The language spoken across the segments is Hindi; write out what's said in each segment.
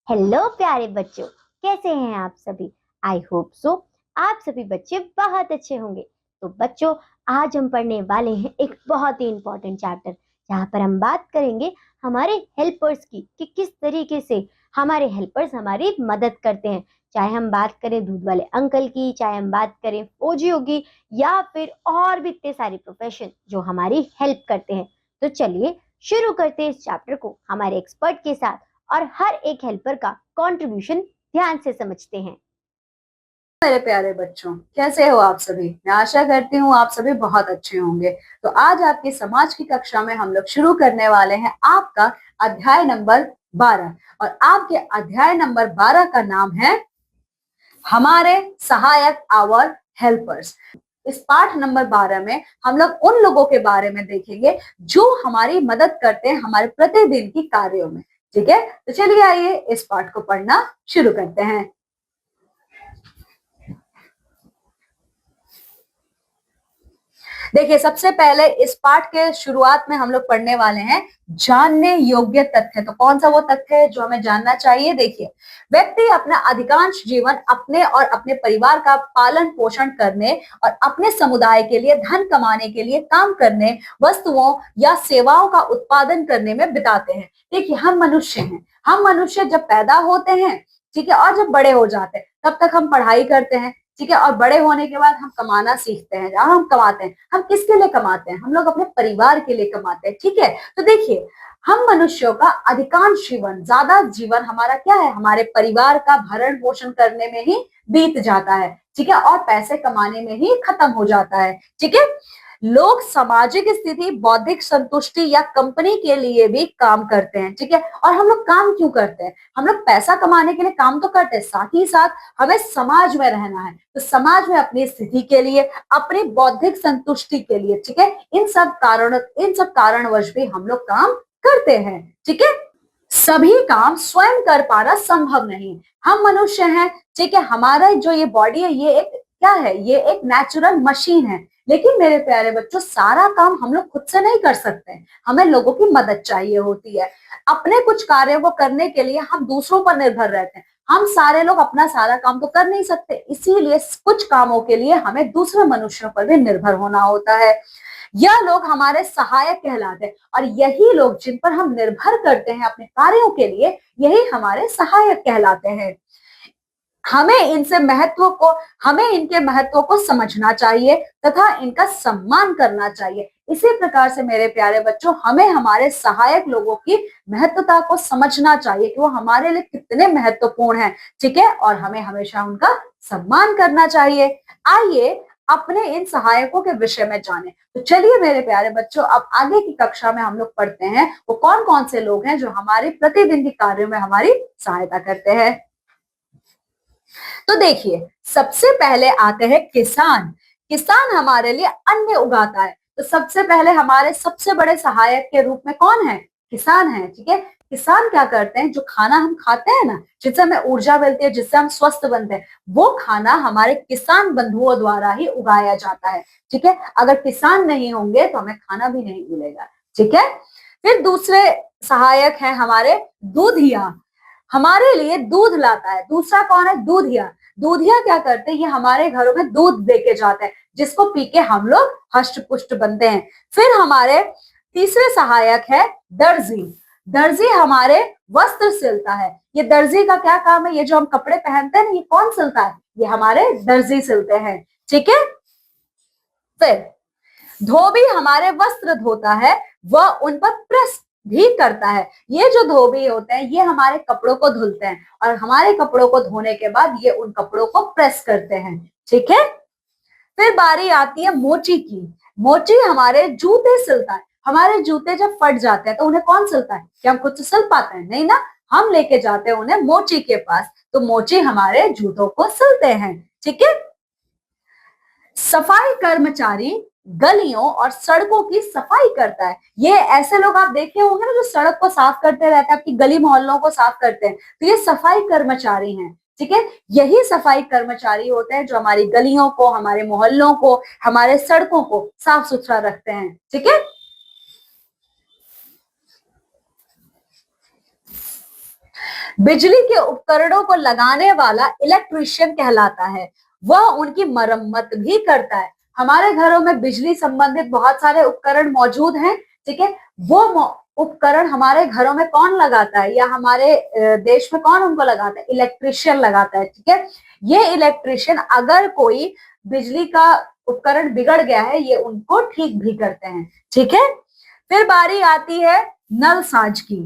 हेलो प्यारे बच्चों, कैसे हैं आप सभी। आई होप सो आप सभी बच्चे बहुत अच्छे होंगे। तो बच्चों, आज हम पढ़ने वाले हैं एक बहुत ही इम्पोर्टेंट चैप्टर, जहाँ पर हम बात करेंगे हमारे हेल्पर्स की कि किस तरीके से हमारे हेल्पर्स हमारी मदद करते हैं। चाहे हम बात करें दूध वाले अंकल की, चाहे हम बात करें फौजियों की, या फिर और भी इतने सारे प्रोफेशन जो हमारी हेल्प करते हैं। तो चलिए शुरू करते हैं इस चैप्टर को हमारे एक्सपर्ट के साथ और हर एक हेल्पर का कंट्रीब्यूशन ध्यान से समझते हैं। मेरे प्यारे बच्चों, कैसे हो आप सभी। मैं आशा करती हूँ आप सभी बहुत अच्छे होंगे। तो आज आपकी समाज की कक्षा में हम लोग शुरू करने वाले हैं आपका अध्याय नंबर 12। और आपके अध्याय नंबर 12 का नाम है हमारे सहायक, आवर हेल्पर्स। इस पाठ नंबर 12 में हम लोग उन लोगों के बारे में देखेंगे जो हमारी मदद करते हैं हमारे प्रतिदिन की कार्यों में। ठीक है, तो चलिए आइए इस पाठ को पढ़ना शुरू करते हैं। देखिए, सबसे पहले इस पाठ के शुरुआत में हम लोग पढ़ने वाले हैं जानने योग्य तथ्य। तो कौन सा वो तथ्य है जो हमें जानना चाहिए। देखिए, व्यक्ति अपना अधिकांश जीवन अपने और अपने परिवार का पालन पोषण करने और अपने समुदाय के लिए धन कमाने के लिए काम करने, वस्तुओं या सेवाओं का उत्पादन करने में बिताते हैं। देखिए, हम मनुष्य हैं। हम मनुष्य जब पैदा होते हैं, ठीक है, और जब बड़े हो जाते हैं तब तक हम पढ़ाई करते हैं, ठीक है, और बड़े होने के बाद हम कमाना सीखते हैं। जहां हम कमाते हैं, हम किसके लिए कमाते हैं? हम लोग अपने परिवार के लिए कमाते हैं। ठीक है, तो देखिए, हम मनुष्यों का अधिकांश जीवन, ज्यादा जीवन हमारा क्या है? हमारे परिवार का भरण पोषण करने में ही बीत जाता है। ठीक है, और पैसे कमाने में ही खत्म हो जाता है। ठीक है, लोग सामाजिक स्थिति, बौद्धिक संतुष्टि या कंपनी के लिए भी काम करते हैं। ठीक है, और हम लोग काम क्यों करते हैं? हम लोग पैसा कमाने के लिए काम तो करते हैं, साथ ही साथ हमें समाज में रहना है। तो समाज में अपनी स्थिति के लिए, अपनी बौद्धिक संतुष्टि के लिए, ठीक है, इन सब कारणवश भी हम लोग काम करते हैं। ठीक है, सभी काम स्वयं कर पाना संभव नहीं। हम मनुष्य हैं, ठीक है, हमारा जो ये बॉडी है, ये एक क्या है? ये एक नेचुरल मशीन है। लेकिन मेरे प्यारे बच्चों, सारा काम हम लोग खुद से नहीं कर सकते, हमें लोगों की मदद चाहिए होती है। अपने कुछ कार्यों को करने के लिए हम दूसरों पर निर्भर रहते हैं। हम सारे लोग अपना सारा काम तो कर नहीं सकते, इसीलिए कुछ कामों के लिए हमें दूसरे मनुष्यों पर भी निर्भर होना होता है। यह लोग हमारे सहायक कहलाते हैं, और यही लोग जिन पर हम निर्भर करते हैं अपने कार्यों के लिए, यही हमारे सहायक कहलाते हैं। हमें इनसे महत्व को हमें इनके महत्व को समझना चाहिए तथा इनका सम्मान करना चाहिए। इसी प्रकार से मेरे प्यारे बच्चों, हमें हमारे सहायक लोगों की महत्वता को समझना चाहिए कि वो हमारे लिए कितने महत्वपूर्ण हैं। ठीक है, और हमें हमेशा उनका सम्मान करना चाहिए। आइए अपने इन सहायकों के विषय में जाने। तो चलिए मेरे प्यारे बच्चों, अब आगे की कक्षा में हम लोग पढ़ते हैं वो कौन कौन से लोग हैं जो हमारे प्रतिदिन के कार्यों में हमारी सहायता करते हैं। तो देखिए, सबसे पहले आते हैं किसान। किसान हमारे लिए अन्न उगाता है। तो सबसे पहले हमारे सबसे बड़े सहायक के रूप में कौन है? किसान है। ठीक है, किसान क्या करते हैं? जो खाना हम खाते हैं ना, जिससे हमें ऊर्जा मिलती है, जिससे हम स्वस्थ बनते हैं, वो खाना हमारे किसान बंधुओं द्वारा ही उगाया जाता है। ठीक है, अगर किसान नहीं होंगे तो हमें खाना भी नहीं मिलेगा। ठीक है, फिर दूसरे सहायक हैं हमारे दूधिया। हमारे लिए दूध लाता है। दूसरा कौन है? दूधिया। दूधिया क्या करते हैं? ये हमारे घरों में दूध देके जाते हैं, जिसको पी के हम लोग हष्ट पुष्ट बनते हैं। फिर हमारे तीसरे सहायक है दर्जी। दर्जी हमारे वस्त्र सिलता है। ये दर्जी का क्या काम है? ये जो हम कपड़े पहनते हैं ना, ये कौन सिलता है? ये हमारे दर्जी सिलते हैं। ठीक है, फिर धोबी हमारे वस्त्र धोता है, वह उन पर प्रेस भी करता है। ये जो धोबी होते हैं, ये हमारे कपड़ों को धुलते हैं, और हमारे कपड़ों को धोने के बाद ये उन कपड़ों को प्रेस करते हैं। ठीक है, फिर बारी आती है मोची की। मोची हमारे जूते सिलता है। हमारे जूते जब फट जाते हैं तो उन्हें कौन सिलता है? क्या हम खुद से सिल पाते हैं? नहीं ना, हम लेके जाते हैं उन्हें मोची के पास। तो मोची हमारे जूतों को सिलते हैं। ठीक है, सफाई कर्मचारी गलियों और सड़कों की सफाई करता है। ये ऐसे लोग आप देखे होंगे ना, जो सड़क को साफ करते रहते हैं, आपकी गली मोहल्लों को साफ करते हैं। तो ये सफाई कर्मचारी हैं। ठीक है, यही सफाई कर्मचारी होते हैं जो हमारी गलियों को, हमारे मोहल्लों को, हमारे सड़कों को साफ सुथरा रखते हैं। ठीक है, बिजली के उपकरणों को लगाने वाला इलेक्ट्रीशियन कहलाता है। वह उनकी मरम्मत भी करता है। हमारे घरों में बिजली संबंधित बहुत सारे उपकरण मौजूद हैं, ठीक है। वो उपकरण हमारे घरों में कौन लगाता है, या हमारे देश में कौन उनको लगाता है? इलेक्ट्रीशियन लगाता है, ठीक है। ये इलेक्ट्रीशियन अगर कोई बिजली का उपकरण बिगड़ गया है, ये उनको ठीक भी करते हैं, ठीक है। फिर बारी आती है नल साज की।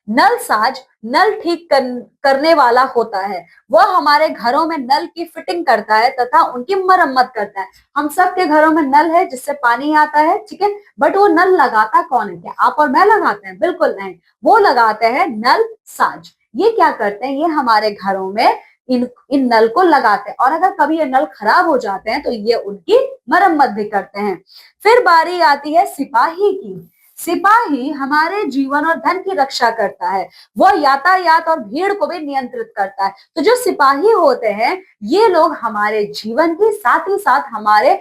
नल साज नल ठीक करने वाला होता है। वह हमारे घरों में नल की फिटिंग करता है तथा उनकी मरम्मत करता है। हम सबके घरों में नल है जिससे पानी आता है, ठीक है। बट वो नल लगाता कौन है? क्या आप और मैं लगाते हैं? बिल्कुल नहीं, वो लगाते हैं नल साज। ये क्या करते हैं? ये हमारे घरों में इन नल को लगाते हैं, और अगर कभी ये नल खराब हो जाते हैं तो ये उनकी मरम्मत भी करते हैं। फिर बारी आती है सिपाही की। सिपाही हमारे जीवन और धन की रक्षा करता है। वह यातायात और भीड़ को भी नियंत्रित करता है। तो जो सिपाही होते हैं, ये लोग हमारे जीवन की, साथ ही साथ हमारे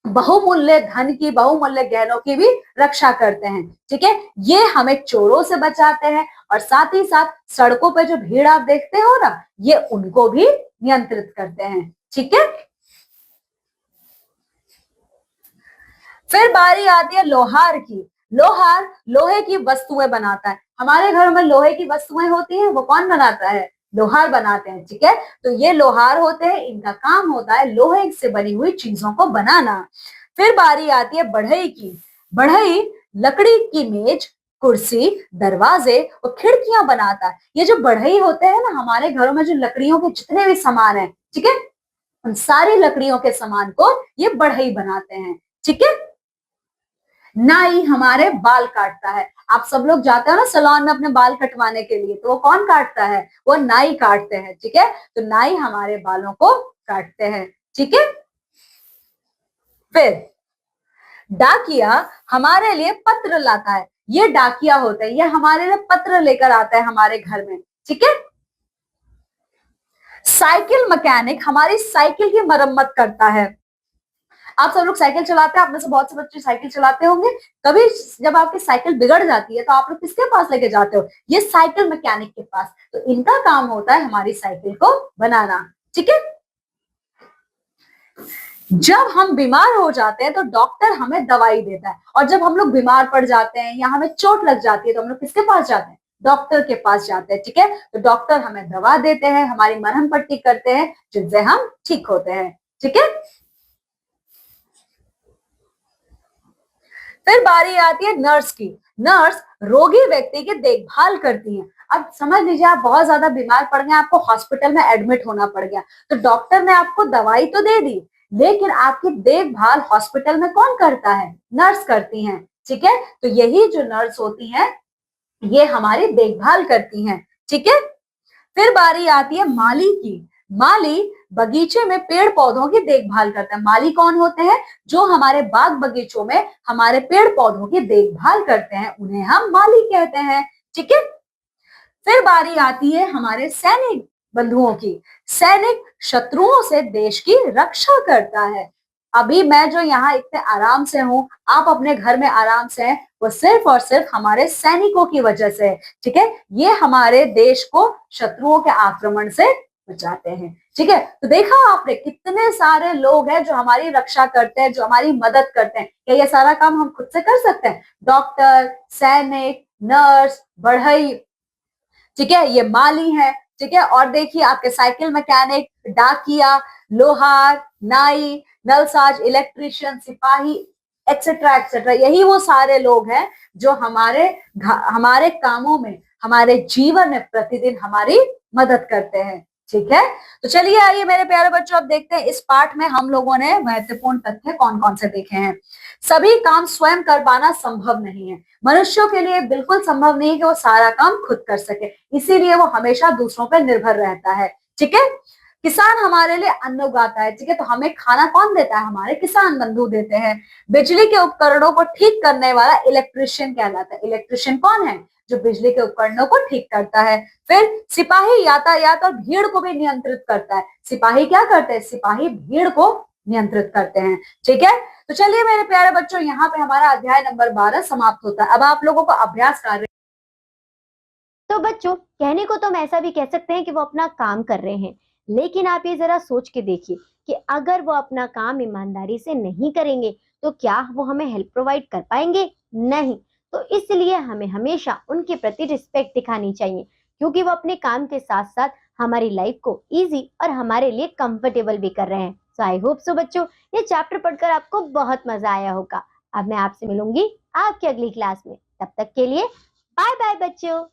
बहुमूल्य धन की, बहुमूल्य गहनों की भी रक्षा करते हैं, ठीक है। ये हमें चोरों से बचाते हैं, और साथ ही साथ सड़कों पे जो भीड़ आप देखते हो ना, ये उनको भी नियंत्रित करते हैं, ठीक है। फिर बारी आती है लोहार की। लोहार लोहे की वस्तुएं बनाता है। हमारे घर में लोहे की वस्तुएं होती हैं, वो कौन बनाता है? लोहार बनाते हैं, ठीक है। तो ये लोहार होते हैं, इनका काम होता है लोहे से बनी हुई चीजों को बनाना। फिर बारी आती है बढ़ई की। बढ़ई लकड़ी की मेज, कुर्सी, दरवाजे और खिड़कियां बनाता है। ये जो बढ़ई होते हैं ना, हमारे घरों में जो लकड़ियों के जितने भी सामान है, ठीक है, उन सारी लकड़ियों के सामान को ये बढ़ई बनाते हैं, ठीक है। नाई हमारे बाल काटता है। आप सब लोग जाते हो ना सैलून में अपने बाल कटवाने के लिए, तो वो कौन काटता है? वो नाई काटते हैं, ठीक है। तो नाई हमारे बालों को काटते हैं, ठीक है। फिर डाकिया हमारे लिए पत्र लाता है। ये डाकिया होता है, ये हमारे लिए पत्र लेकर आता है हमारे घर में, ठीक है। साइकिल मैकेनिक हमारी साइकिल की मरम्मत करता है। आप सब लोग साइकिल चलाते हैं, आप में से बहुत से बच्चे साइकिल चलाते होंगे। कभी जब आपकी साइकिल बिगड़ जाती है तो आप लोग किसके पास लेके जाते हो? ये साइकिल मैकेनिक के पास। तो इनका काम होता है हमारी साइकिल को बनाना, ठीक है। जब हम बीमार हो जाते हैं तो डॉक्टर हमें दवाई देता है, और जब हम लोग बीमार पड़ जाते हैं या हमें चोट लग जाती है तो हम लोग किसके पास जाते हैं? डॉक्टर के पास जाते हैं, ठीक है। तो डॉक्टर हमें दवा देते हैं, हमारी मरहम पट्टी करते हैं, जिससे हम ठीक होते हैं, ठीक है। फिर बारी आती है नर्स की। नर्स रोगी व्यक्ति की देखभाल करती है। अब समझ लीजिए आप बहुत ज्यादा बीमार पड़ गए, आपको हॉस्पिटल में एडमिट होना पड़ गया, तो डॉक्टर ने आपको दवाई तो दे दी, लेकिन आपकी देखभाल हॉस्पिटल में कौन करता है? नर्स करती हैं, ठीक है। तो यही जो नर्स होती हैं, ये हमारी देखभाल करती हैं, ठीक है। फिर बारी आती है माली की। माली बगीचे में पेड़ पौधों की देखभाल करता है। माली कौन होते हैं? जो हमारे बाग बगीचों में हमारे पेड़ पौधों की देखभाल करते हैं, उन्हें हम माली कहते हैं, ठीक है। फिर बारी आती है हमारे सैनिक बंधुओं की। सैनिक शत्रुओं से देश की रक्षा करता है। अभी मैं जो यहाँ इतने आराम से हूँ, आप अपने घर में आराम से हैं, वो सिर्फ और सिर्फ हमारे सैनिकों की वजह से है, ठीक है। ये हमारे देश को शत्रुओं के आक्रमण से बचाते हैं, ठीक है। तो देखा आपने कितने सारे लोग हैं जो हमारी रक्षा करते हैं, जो हमारी मदद करते हैं। क्या ये सारा काम हम खुद से कर सकते हैं? डॉक्टर, सैनिक, नर्स, बढ़ई, ठीक है, ये माली है, ठीक है। और देखिए आपके साइकिल मैकेनिक, डाकिया, लोहार, नाई, नलसाज, इलेक्ट्रीशियन, सिपाही, एक्सेट्रा एक्सेट्रा, यही वो सारे लोग हैं जो हमारे कामों में, हमारे जीवन में प्रतिदिन हमारी मदद करते हैं, ठीक है। तो चलिए आइए मेरे प्यारे बच्चों, अब देखते हैं इस पाठ में हम लोगों ने महत्वपूर्ण तथ्य कौन कौन से देखे हैं। सभी काम स्वयं कर पाना संभव नहीं है। मनुष्यों के लिए बिल्कुल संभव नहीं है कि वो सारा काम खुद कर सके, इसीलिए वो हमेशा दूसरों पर निर्भर रहता है, ठीक है। किसान हमारे लिए अन्न उगाता है, ठीक है। तो हमें खाना कौन देता है? हमारे किसान बंधु देते हैं। बिजली के उपकरणों को ठीक करने वाला इलेक्ट्रिशियन कहलाता है। इलेक्ट्रिशियन कौन है? जो बिजली के उपकरणों को ठीक करता है। फिर सिपाही यातायात और भीड़ को भी नियंत्रित करता है। सिपाही क्या करते हैं? सिपाही भीड़ को नियंत्रित करते हैं, ठीक है। तो चलिए मेरे प्यारे बच्चों, यहाँ पे हमारा अध्याय नंबर 12 समाप्त होता है। अब आप लोगों को अभ्यास कार्य तो बच्चों, कहने को तो हम ऐसा भी कह सकते हैं कि वो अपना काम कर रहे हैं, लेकिन आप ये जरा सोच के देखिए कि अगर वो अपना काम ईमानदारी से नहीं करेंगे तो क्या वो हमें हेल्प प्रोवाइड कर पाएंगे? नहीं। तो इसलिए हमें हमेशा उनके प्रति रिस्पेक्ट दिखानी चाहिए, क्योंकि वो अपने काम के साथ साथ हमारी लाइफ को इजी और हमारे लिए कंफर्टेबल भी कर रहे हैं। सो आई होप सो बच्चों, ये चैप्टर पढ़कर आपको बहुत मजा आया होगा। अब मैं आपसे मिलूंगी आपकी अगली क्लास में। तब तक के लिए बाय बाय बच्चों।